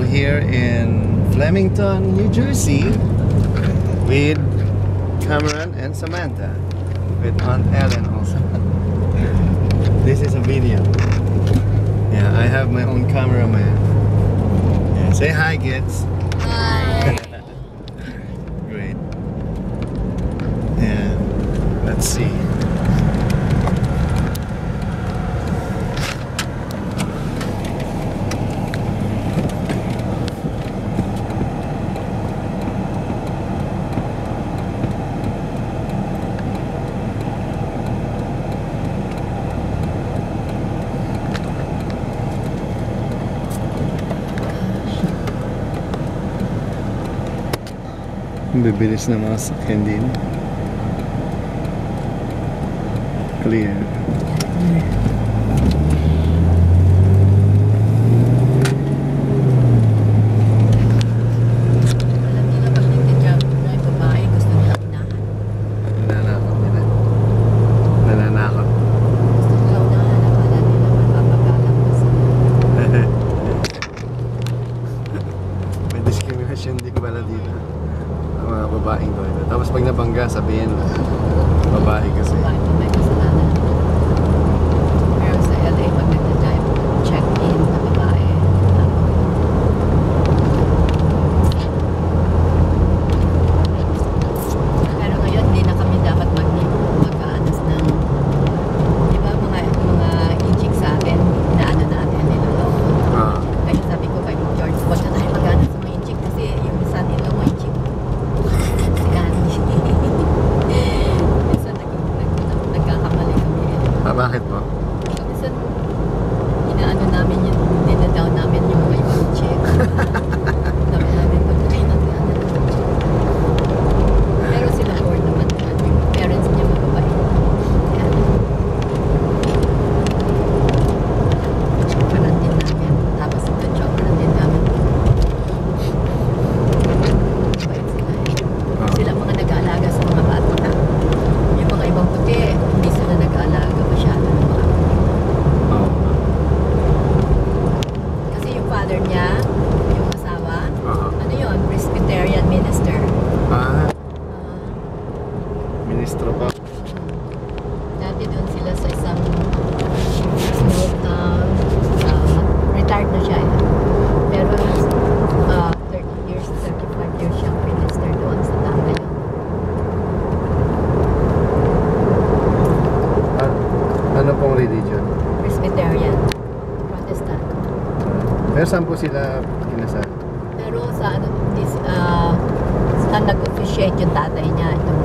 here in Flemington, New Jersey with Cameron and Samantha, with Aunt Ellen also. This is a video. Yeah, I have my own cameraman. Yeah, say hi, kids. Hi. Great. Yeah, let's see. Bibilis na mga sakyan din. Clear. May discrimination din pala dito. Mga babaeng toilet. Tapos pag nabangga, sabihin babae kasi. May kasalanan. Pero sa LA, pag nagda-drive, check-in na babae. Pero ngayon, hindi na kami dapat mag-aanos ng, di ba, mga inchik sa atin, na ano natin, niloloko. Kaya sabi ko kay George, huwag na tayo mag-aanos sa mga inchik kasi yung isa nila mo inchik. Bakit po? Minsan, inaano namin yun, dinadown namin yung mga ibang check. Sabi namin, pagkain natin ano ng check. Pero sila board naman, yung parents niya mababait. Chokaran din namin. Tapos ito, chokaran din namin. Mabait sila eh. Sila mga nag-aalaga sa mga bata. Yung mga ibang puti, hindi sila nag-aalaga masyado ng mga. Kasi yung father niya, yung asawa, ano yun, Presbyterian minister. Ministro pa. Dati doon sila sa isang small town. Retired na siya eh. Pero 30 years, 35 years siyang minister doon sa town na yun. Ano pong religion? Presbyterian. Protestant. Pero saan po sila kinasal? Pero sa ano, saan nag-officiate yung tatay niya, yung